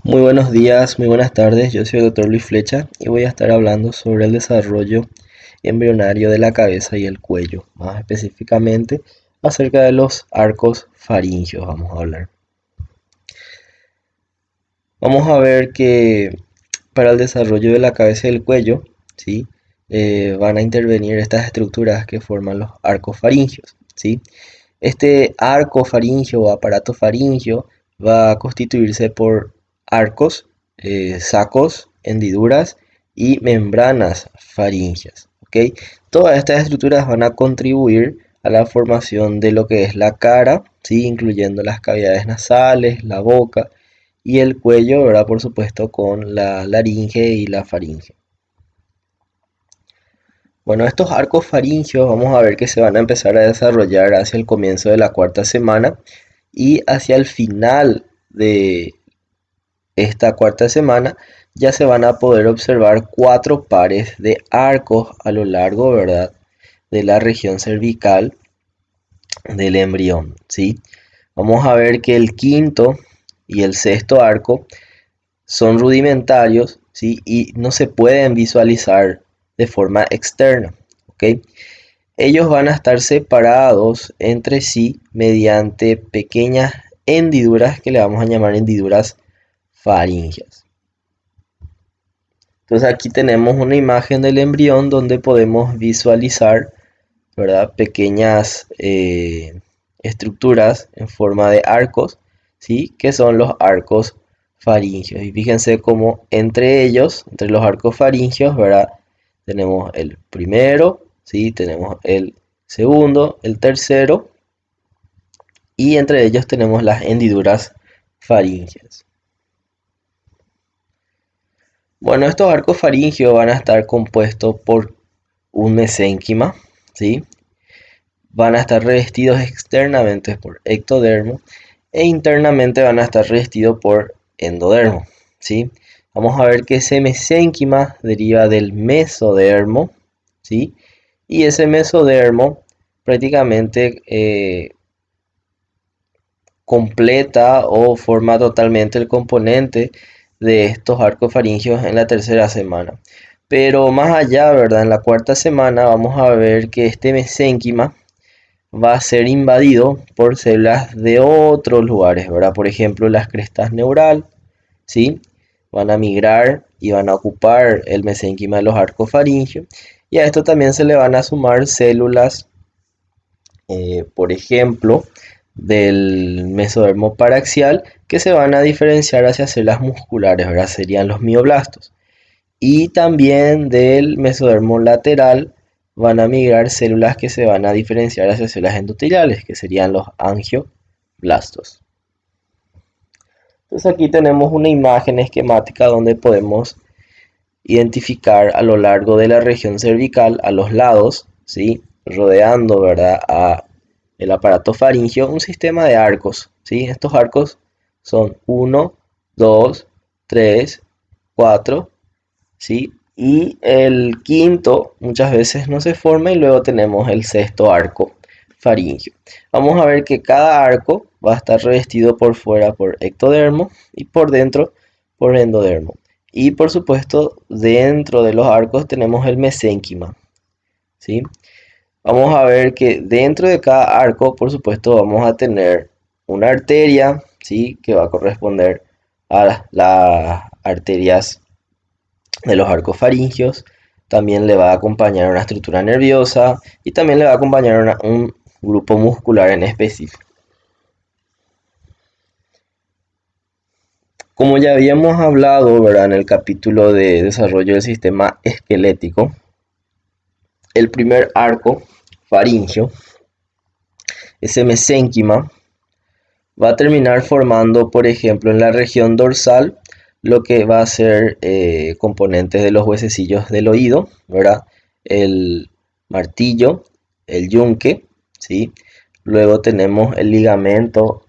Muy buenos días, muy buenas tardes. Yo soy el doctor Luis Flecha y voy a estar hablando sobre el desarrollo embrionario de la cabeza y el cuello, más específicamente acerca de los arcos faringios. Vamos a hablar. Vamos a ver que para el desarrollo de la cabeza y el cuello, ¿sí? Van a intervenir estas estructuras que forman los arcos faringios, ¿sí? Este arco faringio o aparato faringio va a constituirse por arcos, sacos, hendiduras y membranas faringias. ¿Ok? Todas estas estructuras van a contribuir a la formación de lo que es la cara, ¿sí? Incluyendo las cavidades nasales, la boca y el cuello, ¿verdad? Por supuesto, con la laringe y la faringe. Bueno, estos arcos faringios vamos a ver que se van a empezar a desarrollar hacia el comienzo de la cuarta semana y hacia el final de esta cuarta semana ya se van a poder observar 4 pares de arcos a lo largo, ¿verdad?, de la región cervical del embrión, ¿sí? Vamos a ver que el quinto y el sexto arco son rudimentarios, ¿sí? Y no se pueden visualizar de forma externa, ¿ok? Ellos van a estar separados entre sí mediante pequeñas hendiduras que le vamos a llamar hendiduras faringias. Entonces aquí tenemos una imagen del embrión donde podemos visualizar, ¿verdad?, pequeñas estructuras en forma de arcos, ¿sí?, que son los arcos faringios. Y fíjense cómo entre ellos, entre los arcos faringios, ¿verdad?, tenemos el primero, ¿sí?, tenemos el segundo, el tercero, y entre ellos tenemos las hendiduras faringias. Bueno, estos arcos faringios van a estar compuestos por un mesénquima, ¿sí? Van a estar revestidos externamente por ectodermo e internamente van a estar revestidos por endodermo, ¿sí? Vamos a ver que ese mesénquima deriva del mesodermo, ¿sí? Y ese mesodermo prácticamente completa o forma totalmente el componente de estos arcos faringios en la tercera semana. Pero más allá, ¿verdad? En la cuarta semana vamos a ver que este mesénquima va a ser invadido por células de otros lugares, ¿verdad? Por ejemplo, las crestas neural, ¿sí? Van a migrar y van a ocupar el mesénquima de los arcos faringios. Y a esto también se le van a sumar células, por ejemplo, del mesodermo paraxial, que se van a diferenciar hacia células musculares, ¿verdad? Serían los mioblastos. Y también del mesodermo lateral van a migrar células que se van a diferenciar hacia células endoteliales, que serían los angioblastos. Entonces aquí tenemos una imagen esquemática donde podemos identificar a lo largo de la región cervical, a los lados, ¿sí?, rodeando, ¿verdad?, a el aparato faringio, un sistema de arcos, ¿sí? Estos arcos son 1, 2, 3, 4, ¿sí? Y el quinto muchas veces no se forma y luego tenemos el sexto arco faringio. Vamos a ver que cada arco va a estar revestido por fuera por ectodermo y por dentro por endodermo. Y por supuesto dentro de los arcos tenemos el mesénquima, ¿sí? Vamos a ver que dentro de cada arco, por supuesto, vamos a tener una arteria, ¿sí?, que va a corresponder a las arterias de los arcos faringios. También le va a acompañar una estructura nerviosa y también le va a acompañar un grupo muscular en específico. Como ya habíamos hablado, ¿verdad?, en el capítulo de desarrollo del sistema esquelético, el primer arco faringio, ese mesénquima, va a terminar formando, por ejemplo, en la región dorsal, lo que va a ser componentes de los huesecillos del oído, ¿verdad? El martillo, el yunque, ¿sí? Luego tenemos el ligamento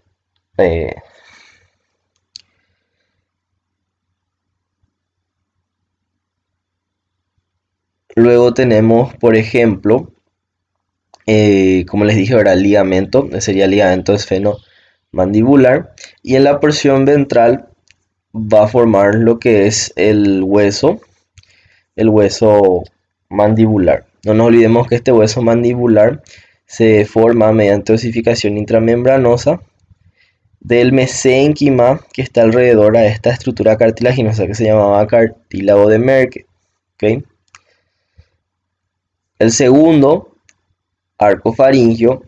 luego tenemos, por ejemplo, como les dije, ¿verdad?, el ligamento, sería el ligamento esfenomandibular, y en la porción ventral va a formar lo que es el hueso mandibular. No nos olvidemos que este hueso mandibular se forma mediante osificación intramembranosa del mesénquima que está alrededor a esta estructura cartilaginosa que se llamaba cartílago de Merck. ¿Okay? El segundo arco faríngeo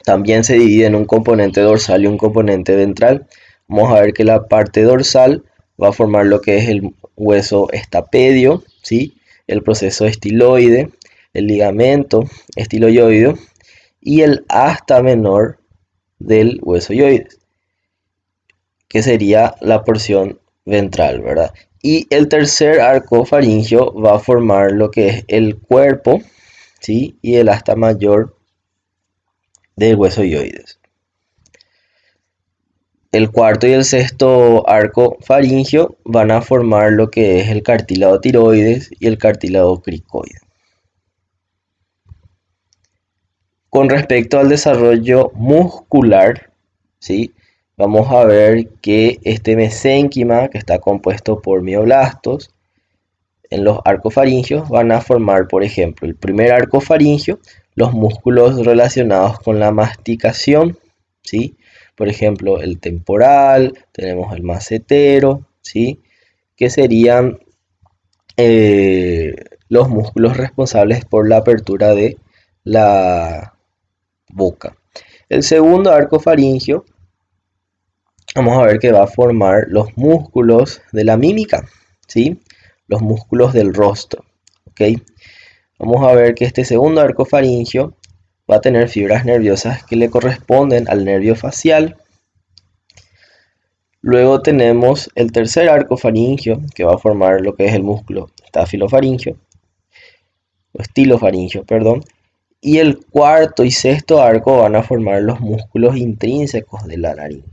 también se divide en un componente dorsal y un componente ventral. Vamos a ver que la parte dorsal va a formar lo que es el hueso estapedio, ¿sí? El proceso estiloide, el ligamento estiloioideo y el asta menor del hueso yoides, que sería la porción ventral, ¿verdad? Y el tercer arco faríngeo va a formar lo que es el cuerpo, ¿sí? Y el asta mayor del hueso yoides. El cuarto y el sexto arco faríngeo van a formar lo que es el cartílago tiroides y el cartílago cricoide. Con respecto al desarrollo muscular, ¿sí? Vamos a ver que este mesénquima, que está compuesto por mioblastos, en los arcos faringios van a formar, por ejemplo, el primer arco faringio, los músculos relacionados con la masticación, ¿sí? Por ejemplo, el temporal, tenemos el macetero, ¿sí? Que serían los músculos responsables por la apertura de la boca. El segundo arco faringio, vamos a ver que va a formar los músculos de la mímica, ¿sí? Los músculos del rostro, ¿ok? Vamos a ver que este segundo arco faríngeo va a tener fibras nerviosas que le corresponden al nervio facial. Luego tenemos el tercer arco faríngeo que va a formar lo que es el músculo estafilofaríngeo, o estilofaríngeo, perdón. Y el cuarto y sexto arco van a formar los músculos intrínsecos de la laringe.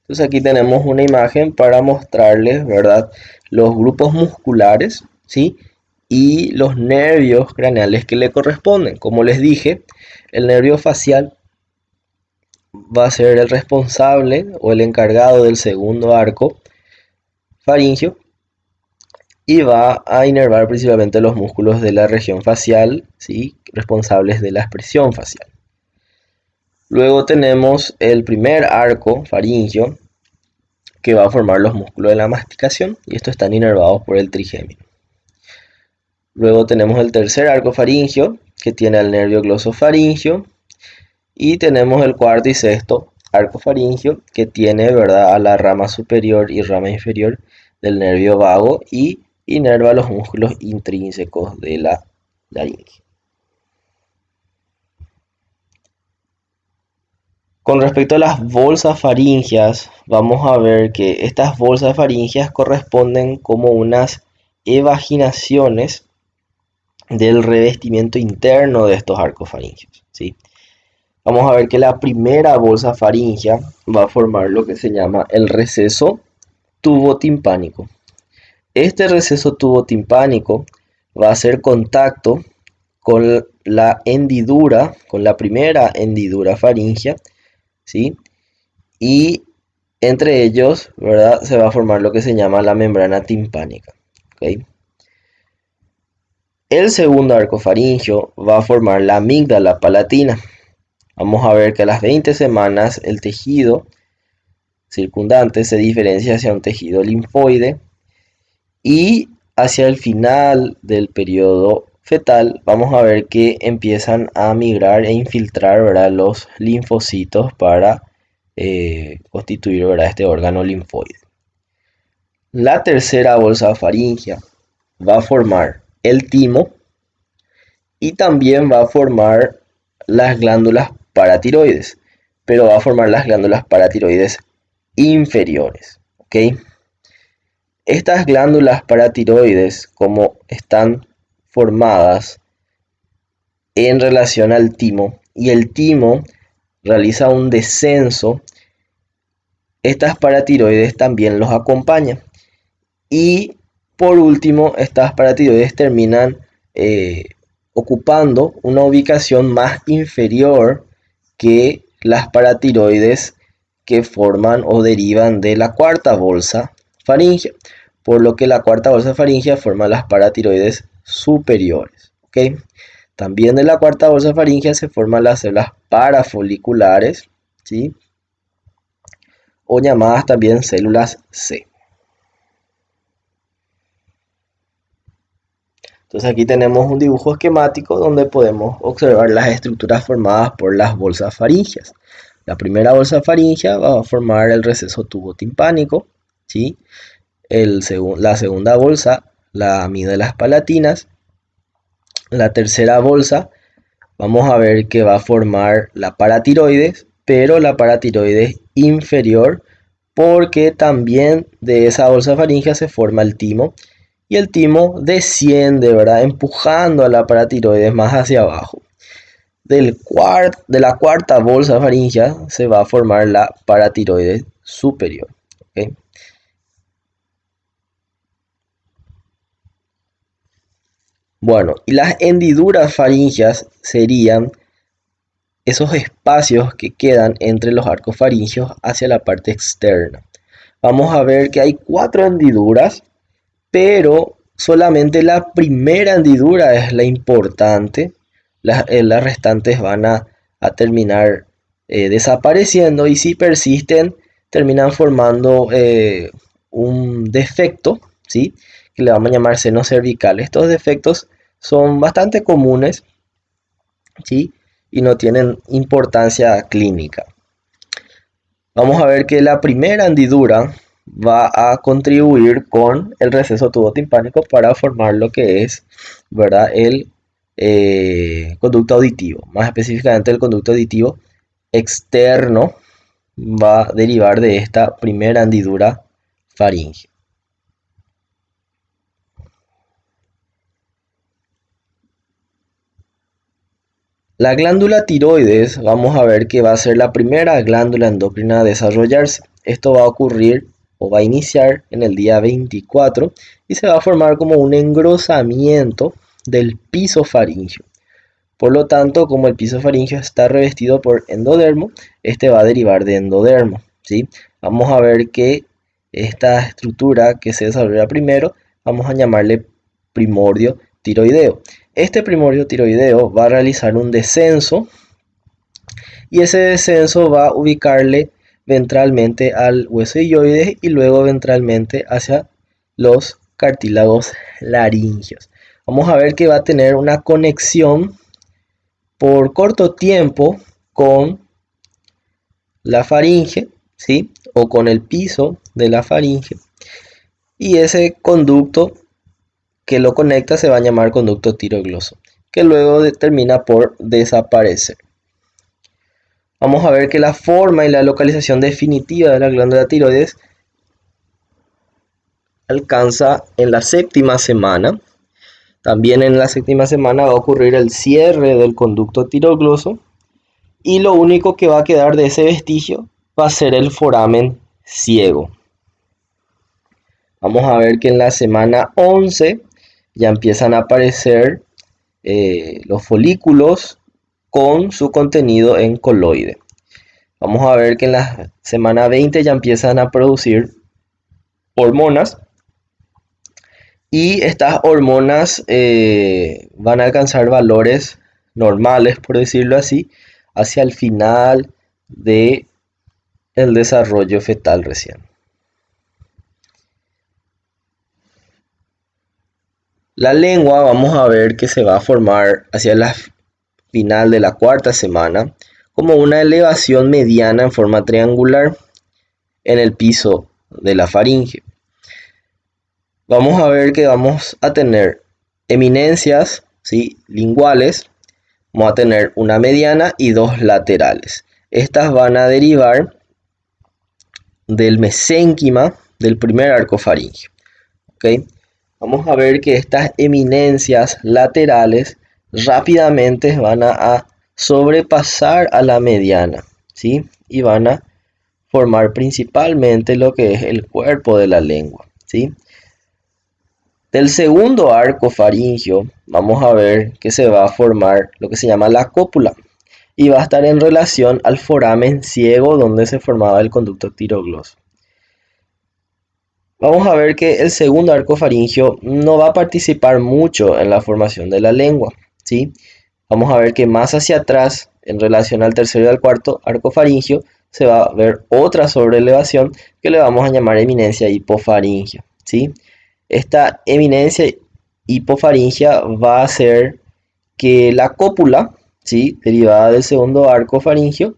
Entonces aquí tenemos una imagen para mostrarles, ¿verdad? Los grupos musculares, ¿sí? Y los nervios craneales que le corresponden. Como les dije, el nervio facial va a ser el responsable o el encargado del segundo arco faríngeo y va a inervar principalmente los músculos de la región facial, ¿sí? Responsables de la expresión facial. Luego tenemos el primer arco faríngeo que va a formar los músculos de la masticación y estos están inervados por el trigémino. Luego tenemos el tercer arco faríngeo que tiene al nervio glosofaríngeo y tenemos el cuarto y sexto arco faríngeo que tiene, ¿verdad?, a la rama superior y rama inferior del nervio vago y inerva los músculos intrínsecos de la laringe. Con respecto a las bolsas faríngeas, vamos a ver que estas bolsas faríngeas corresponden como unas evaginaciones del revestimiento interno de estos arcos faríngeos, ¿sí? Vamos a ver que la primera bolsa faríngea va a formar lo que se llama el receso tubotimpánico. Este receso tubotimpánico va a hacer contacto con la hendidura, con la primera hendidura faríngea, ¿sí? Y entre ellos, ¿verdad?, se va a formar lo que se llama la membrana timpánica, ¿okay? El segundo arco faríngeo va a formar la amígdala palatina. Vamos a ver que a las 20 semanas el tejido circundante se diferencia hacia un tejido linfoide y hacia el final del periodo fetal vamos a ver que empiezan a migrar e infiltrar, ¿verdad?, los linfocitos para constituir, ¿verdad?, este órgano linfoide. La tercera bolsa faríngea va a formar el timo y también va a formar las glándulas paratiroides, pero va a formar las glándulas paratiroides inferiores, ¿ok? Estas glándulas paratiroides, como están formadas en relación al timo y el timo realiza un descenso, estas paratiroides también los acompañan. Y por último, estas paratiroides terminan ocupando una ubicación más inferior que las paratiroides que forman o derivan de la cuarta bolsa faríngea, por lo que la cuarta bolsa faríngea forma las paratiroides superiores. ¿Ok? También de la cuarta bolsa faríngea se forman las células parafoliculares, ¿sí? O llamadas también células C. Entonces aquí tenemos un dibujo esquemático donde podemos observar las estructuras formadas por las bolsas faríngeas. La primera bolsa faríngea va a formar el receso tubotimpánico, ¿sí? La segunda bolsa, la amígdalas palatinas. La tercera bolsa, vamos a ver que va a formar la paratiroides, pero la paratiroides inferior, porque también de esa bolsa faríngea se forma el timo, y el timo desciende, ¿verdad? Empujando a la paratiroides más hacia abajo. De la cuarta bolsa faríngea se va a formar la paratiroides superior. ¿Okay? Bueno, y las hendiduras faríngeas serían esos espacios que quedan entre los arcos faríngeos hacia la parte externa. Vamos a ver que hay 4 hendiduras, pero solamente la primera hendidura es la importante. Las restantes van a terminar desapareciendo, y si persisten terminan formando un defecto, ¿sí? Que le vamos a llamar seno cervical. Estos defectos son bastante comunes, ¿sí? Y no tienen importancia clínica. Vamos a ver que la primera hendidura va a contribuir con el receso tubotimpánico para formar lo que es, ¿verdad?, el conducto auditivo. Más específicamente el conducto auditivo externo va a derivar de esta primera hendidura faríngea. La glándula tiroides, vamos a ver que va a ser la primera glándula endocrina a desarrollarse. Esto va a ocurrir o va a iniciar en el día 24 y se va a formar como un engrosamiento del piso faríngeo. Por lo tanto, como el piso faríngeo está revestido por endodermo, este va a derivar de endodermo, ¿sí? Vamos a ver que esta estructura que se desarrolla primero, vamos a llamarle primordio tiroideo. Este primordio tiroideo va a realizar un descenso, y ese descenso va a ubicarle ventralmente al hueso hyoides y luego ventralmente hacia los cartílagos laringeos. Vamos a ver que va a tener una conexión por corto tiempo con la faringe, ¿sí? O con el piso de la faringe, y ese conducto que lo conecta se va a llamar conducto tirogloso, que luego termina por desaparecer. Vamos a ver que la forma y la localización definitiva de la glándula tiroides alcanza en la séptima semana. También en la séptima semana va a ocurrir el cierre del conducto tirogloso, y lo único que va a quedar de ese vestigio va a ser el foramen ciego. Vamos a ver que en la semana 11 ya empiezan a aparecer los folículos con su contenido en coloide. Vamos a ver que en la semana 20 ya empiezan a producir hormonas, y estas hormonas van a alcanzar valores normales, por decirlo así, hacia el final del desarrollo fetal recién. La lengua, vamos a ver que se va a formar hacia la final de la cuarta semana como una elevación mediana en forma triangular en el piso de la faringe. Vamos a ver que vamos a tener eminencias, ¿sí?, linguales. Vamos a tener una mediana y 2 laterales. Estas van a derivar del mesénquima del primer arco faríngeo. ¿Okay? Vamos a ver que estas eminencias laterales rápidamente van a sobrepasar a la mediana, ¿sí? Y van a formar principalmente lo que es el cuerpo de la lengua, ¿sí? Del segundo arco faríngeo vamos a ver que se va a formar lo que se llama la cópula. y va a estar en relación al foramen ciego donde se formaba el conducto tirogloso. Vamos a ver que el segundo arco faríngeo no va a participar mucho en la formación de la lengua, ¿sí? Vamos a ver que más hacia atrás, en relación al tercero y al cuarto arco faríngeo, se va a ver otra sobreelevación que le vamos a llamar eminencia hipofaríngea, ¿sí? Esta eminencia hipofaríngea va a hacer que la cópula, ¿sí?, derivada del segundo arco faríngeo,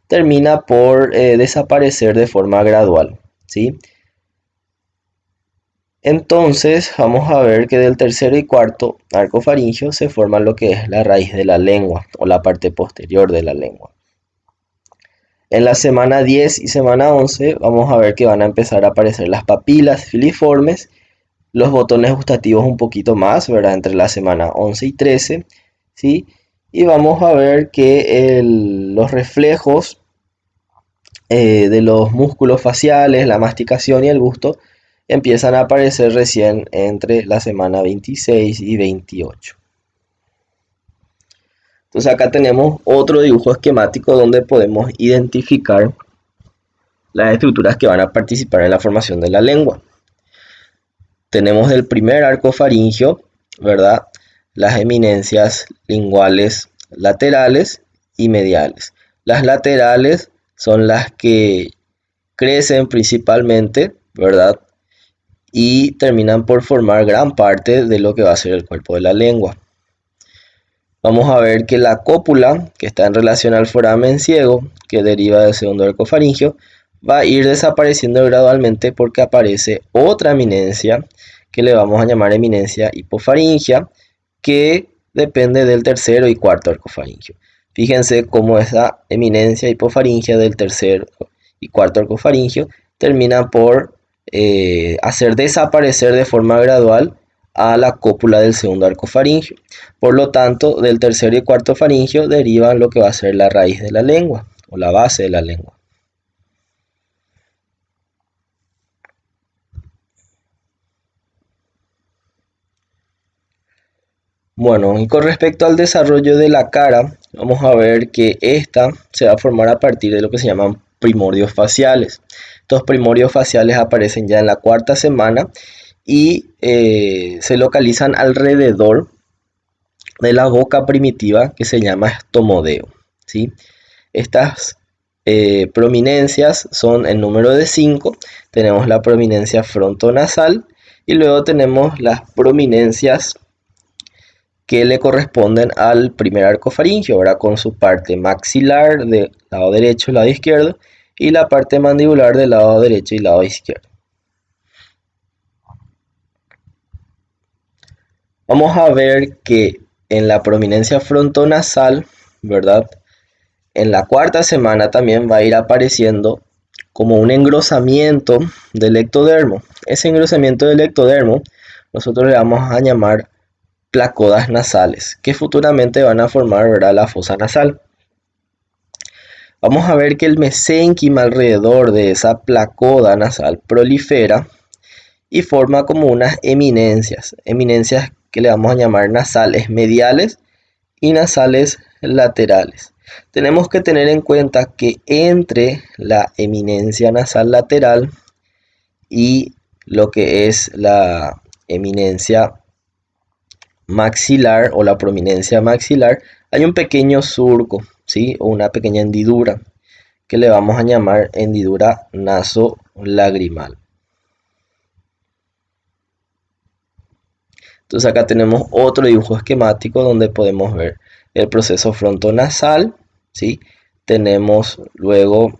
termina por desaparecer de forma gradual, ¿sí? Entonces vamos a ver que del tercero y cuarto arco faríngeo se forma lo que es la raíz de la lengua o la parte posterior de la lengua. En la semana 10 y semana 11 vamos a ver que van a empezar a aparecer las papilas filiformes, los botones gustativos un poquito más, ¿verdad? Entre la semana 11 y 13, ¿sí? Y vamos a ver que los reflejos de los músculos faciales, la masticación y el gusto empiezan a aparecer recién entre la semana 26 y 28. Entonces acá tenemos otro dibujo esquemático donde podemos identificar las estructuras que van a participar en la formación de la lengua. Tenemos el primer arco faríngeo, ¿verdad? Las eminencias linguales laterales y mediales. Las laterales son las que crecen principalmente, ¿verdad? Y terminan por formar gran parte de lo que va a ser el cuerpo de la lengua. Vamos a ver que la cópula, que está en relación al foramen ciego, que deriva del segundo arco faríngeo, va a ir desapareciendo gradualmente porque aparece otra eminencia que le vamos a llamar eminencia hipofaríngea, que depende del tercero y cuarto arco faríngeo. Fíjense cómo esa eminencia hipofaríngea del tercer y cuarto arco faríngeo termina por hacer desaparecer de forma gradual a la cópula del segundo arco faríngeo. Por lo tanto, del tercero y cuarto faríngeo derivan lo que va a ser la raíz de la lengua o la base de la lengua. Bueno, y con respecto al desarrollo de la cara, vamos a ver que esta se va a formar a partir de lo que se llaman primordios faciales. Estos primordios faciales aparecen ya en la cuarta semana y se localizan alrededor de la boca primitiva que se llama estomodeo, ¿sí? Estas prominencias son en número de 5. Tenemos la prominencia frontonasal y luego tenemos las prominencias que le corresponden al primer arco faríngeo, ahora con su parte maxilar del lado derecho y lado izquierdo y la parte mandibular del lado derecho y lado izquierdo. Vamos a ver que en la prominencia frontonasal, ¿verdad? En la cuarta semana también va a ir apareciendo como un engrosamiento del ectodermo. Ese engrosamiento del ectodermo nosotros le vamos a llamar placodas nasales, que futuramente van a formar, ¿verdad?, la fosa nasal. Vamos a ver que el mesénquima alrededor de esa placoda nasal prolifera y forma como unas eminencias que le vamos a llamar nasales mediales y nasales laterales. Tenemos que tener en cuenta que entre la eminencia nasal lateral y lo que es la eminencia maxilar o la prominencia maxilar hay un pequeño surco, ¿sí?, o una pequeña hendidura que le vamos a llamar hendidura nasolagrimal. Entonces acá tenemos otro dibujo esquemático donde podemos ver el proceso frontonasal, ¿sí? Tenemos luego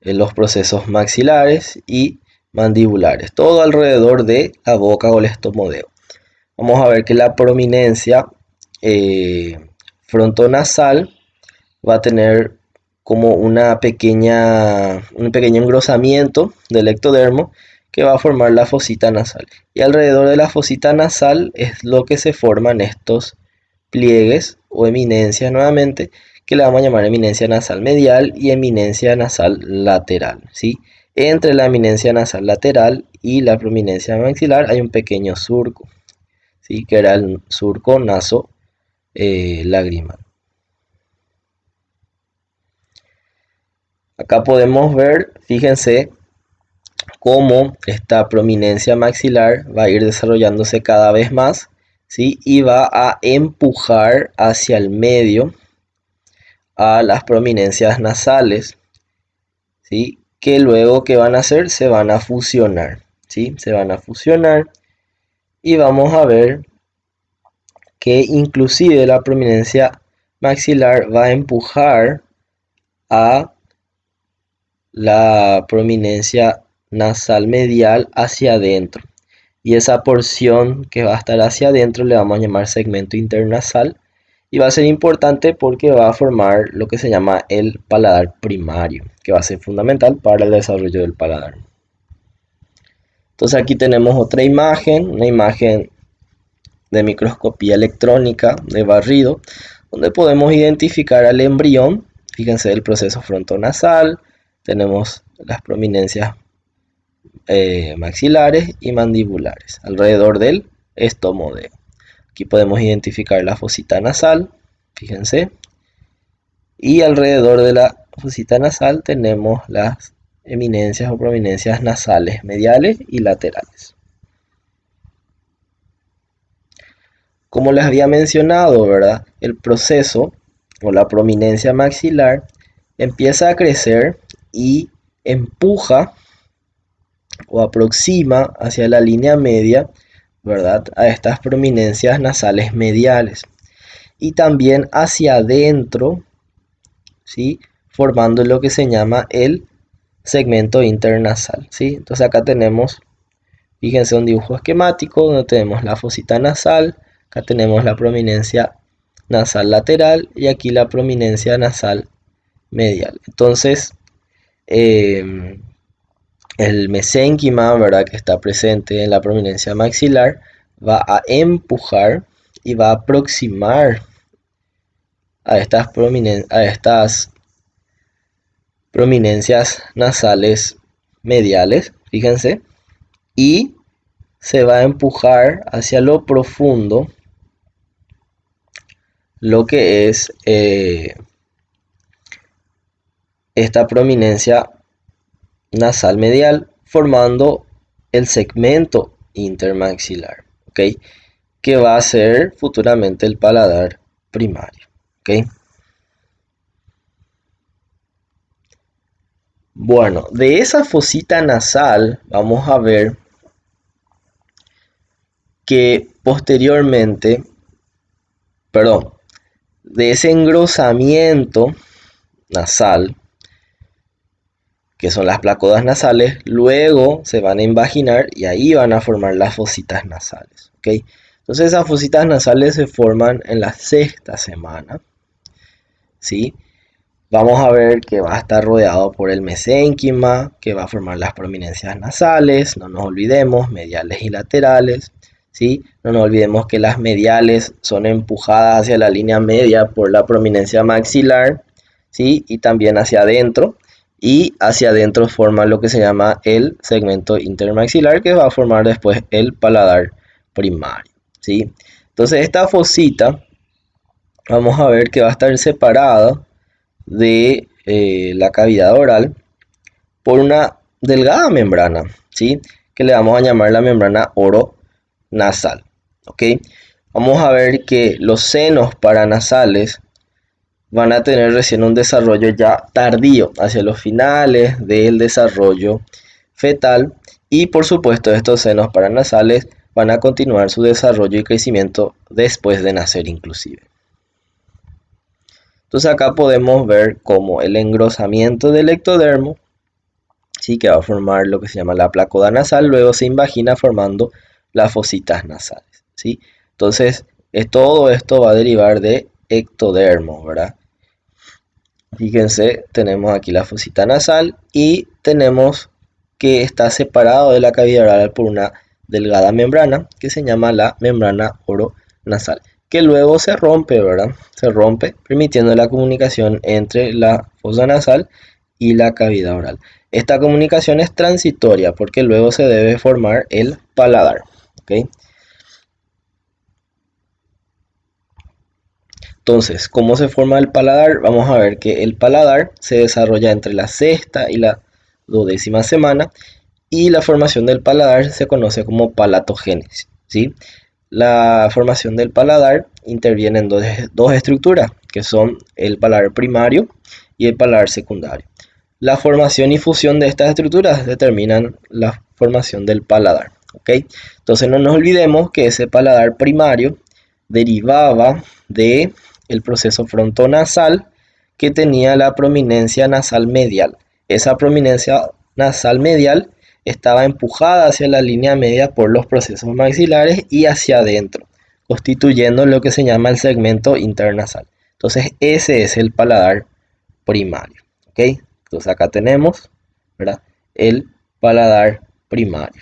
los procesos maxilares y mandibulares, todo alrededor de la boca o el estomodeo. Vamos a ver que la prominencia frontonasal va a tener como un pequeño engrosamiento del ectodermo que va a formar la fosita nasal. Y alrededor de la fosita nasal es lo que se forman estos pliegues o eminencias nuevamente, que le vamos a llamar eminencia nasal medial y eminencia nasal lateral, ¿sí? Entre la eminencia nasal lateral y la prominencia maxilar hay un pequeño surco, ¿sí?, que era el surco lagrimal. Acá podemos ver, fíjense, cómo esta prominencia maxilar va a ir desarrollándose cada vez más, ¿sí? Y va a empujar hacia el medio a las prominencias nasales, ¿sí? Que luego, ¿qué van a hacer? Se van a fusionar, ¿sí? Se van a fusionar y vamos a ver que inclusive la prominencia maxilar va a empujar a la prominencia nasal medial hacia adentro. Y esa porción que va a estar hacia adentro le vamos a llamar segmento internasal. Y va a ser importante porque va a formar lo que se llama el paladar primario, que va a ser fundamental para el desarrollo del paladar. Entonces aquí tenemos otra imagen, una imagen de microscopía electrónica de barrido, donde podemos identificar al embrión. Fíjense el proceso frontonasal, tenemos las prominencias maxilares y mandibulares alrededor del estomodeo. Aquí podemos identificar la fosita nasal, fíjense, y alrededor de la fosita nasal tenemos las eminencias o prominencias nasales mediales y laterales. Como les había mencionado, ¿verdad? El proceso o la prominencia maxilar empieza a crecer y empuja o aproxima hacia la línea media, ¿verdad? A estas prominencias nasales mediales y también hacia adentro, ¿sí? Formando lo que se llama el segmento internasal, ¿sí? Entonces acá tenemos, fíjense, un dibujo esquemático donde tenemos la fosita nasal, acá tenemos la prominencia nasal lateral y aquí la prominencia nasal medial. Entonces, el mesénquima, ¿verdad?, que está presente en la prominencia maxilar, va a empujar y va a aproximar a estas prominencias nasales mediales, fíjense, y se va a empujar hacia lo profundo lo que es esta prominencia nasal medial, formando el segmento intermaxilar, ¿ok? Que va a ser futuramente el paladar primario, ¿ok? Bueno, de esa fosita nasal vamos a ver que posteriormente, perdón, de ese engrosamiento nasal, que son las placodas nasales, luego se van a invaginar y ahí van a formar las fositas nasales, ¿ok? Entonces esas fositas nasales se forman en la sexta semana, ¿sí? Vamos a ver que va a estar rodeado por el mesénquima, que va a formar las prominencias nasales, no nos olvidemos, mediales y laterales, ¿sí? No nos olvidemos que las mediales son empujadas hacia la línea media por la prominencia maxilar, ¿sí? Y también hacia adentro, y hacia adentro forma lo que se llama el segmento intermaxilar, que va a formar después el paladar primario, ¿sí? Entonces esta fosita, vamos a ver que va a estar separada de la cavidad oral por una delgada membrana, ¿sí? Que le vamos a llamar la membrana oronasal, ¿ok? Vamos a ver que los senos paranasales van a tener recién un desarrollo ya tardío, hacia los finales del desarrollo fetal, y por supuesto estos senos paranasales van a continuar su desarrollo y crecimiento después de nacer inclusive. Entonces acá podemos ver cómo el engrosamiento del ectodermo, ¿sí?, que va a formar lo que se llama la placoda nasal, luego se invagina formando las fositas nasales, ¿sí? Entonces todo esto va a derivar de ectodermo, ¿verdad? Fíjense, tenemos aquí la fosita nasal y tenemos que está separado de la cavidad oral por una delgada membrana que se llama la membrana oronasal, que luego se rompe, ¿verdad? Se rompe, permitiendo la comunicación entre la fosa nasal y la cavidad oral. Esta comunicación es transitoria porque luego se debe formar el paladar, ¿ok? Entonces, ¿cómo se forma el paladar? Vamos a ver que el paladar se desarrolla entre la sexta y la 12ª semana y la formación del paladar se conoce como palatogénesis, ¿sí? La formación del paladar interviene en dos estructuras, que son el paladar primario y el paladar secundario. La formación y fusión de estas estructuras determinan la formación del paladar, ¿ok? Entonces no nos olvidemos que ese paladar primario derivaba de el proceso frontonasal que tenía la prominencia nasal medial. Esa prominencia nasal medial estaba empujada hacia la línea media por los procesos maxilares y hacia adentro, constituyendo lo que se llama el segmento internasal. Entonces ese es el paladar primario, ¿ok? Entonces acá tenemos, ¿verdad?, el paladar primario.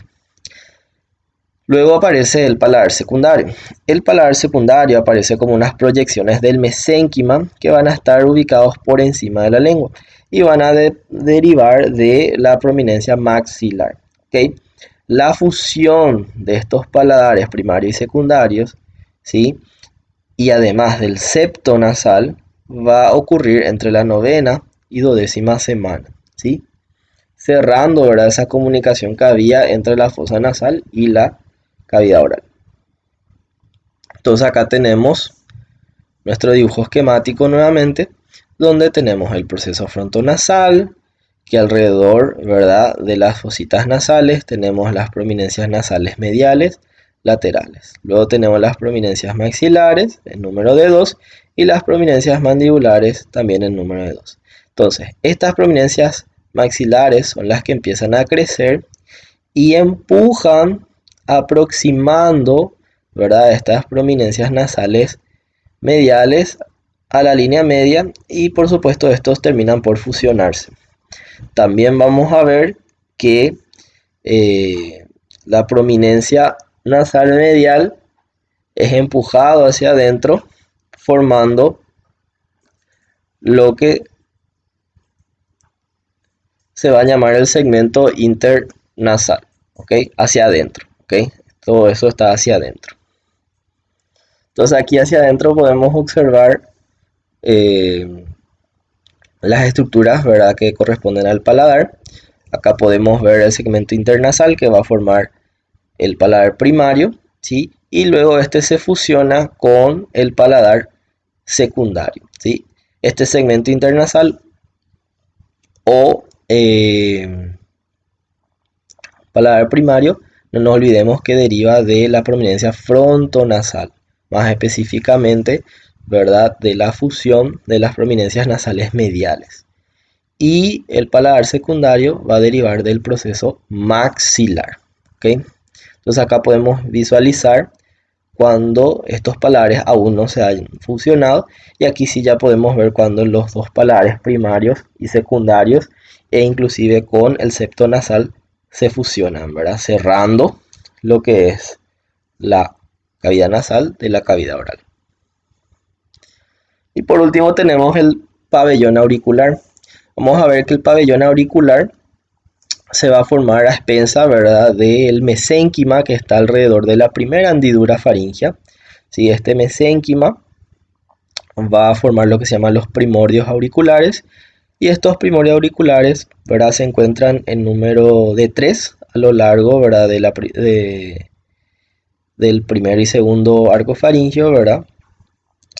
Luego aparece el paladar secundario. El paladar secundario aparece como unas proyecciones del mesénquima que van a estar ubicados por encima de la lengua y van a derivar de la prominencia maxilar, ¿okay? La fusión de estos paladares primarios y secundarios, ¿sí?, y además del septo nasal, va a ocurrir entre la 9ª y 12ª semana, ¿sí?, cerrando, ¿verdad?, esa comunicación que había entre la fosa nasal y la cavidad oral. Entonces acá tenemos nuestro dibujo esquemático nuevamente, donde tenemos el proceso frontonasal, que alrededor, ¿verdad?, de las fositas nasales tenemos las prominencias nasales mediales, laterales. Luego tenemos las prominencias maxilares, en número de 2, y las prominencias mandibulares, también en número de 2. Entonces, estas prominencias maxilares son las que empiezan a crecer y empujan aproximando, ¿verdad?, estas prominencias nasales mediales a la línea media y por supuesto estos terminan por fusionarse. También vamos a ver que la prominencia nasal medial es empujado hacia adentro formando lo que se va a llamar el segmento internasal, ¿ok?, hacia adentro, ¿ok? Todo eso está hacia adentro. Entonces aquí hacia adentro podemos observar las estructuras, ¿verdad?, que corresponden al paladar. Acá podemos ver el segmento internasal que va a formar el paladar primario, ¿sí?, y luego este se fusiona con el paladar secundario, ¿sí? Este segmento internasal o paladar primario, no nos olvidemos que deriva de la prominencia frontonasal, más específicamente, ¿verdad?, de la fusión de las prominencias nasales mediales. Y el paladar secundario va a derivar del proceso maxilar, ¿ok? Entonces acá podemos visualizar cuando estos paladares aún no se hayan fusionado, y aquí sí ya podemos ver cuando los dos paladares primarios y secundarios e inclusive con el septo nasal se fusionan, ¿verdad?, cerrando lo que es la cavidad nasal de la cavidad oral. Y por último tenemos el pabellón auricular. Vamos a ver que el pabellón auricular se va a formar a expensa, ¿verdad?, del mesénquima que está alrededor de la primera hendidura faríngea. ¿Sí? Este mesénquima va a formar lo que se llaman los primordios auriculares, y estos primordios auriculares, ¿verdad?, se encuentran en número de 3 a lo largo, ¿verdad?, del primer y segundo arco faríngeo, ¿verdad?,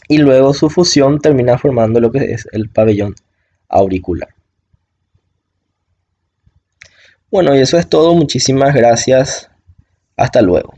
y luego su fusión termina formando lo que es el pabellón auricular. Bueno, y eso es todo. Muchísimas gracias. Hasta luego.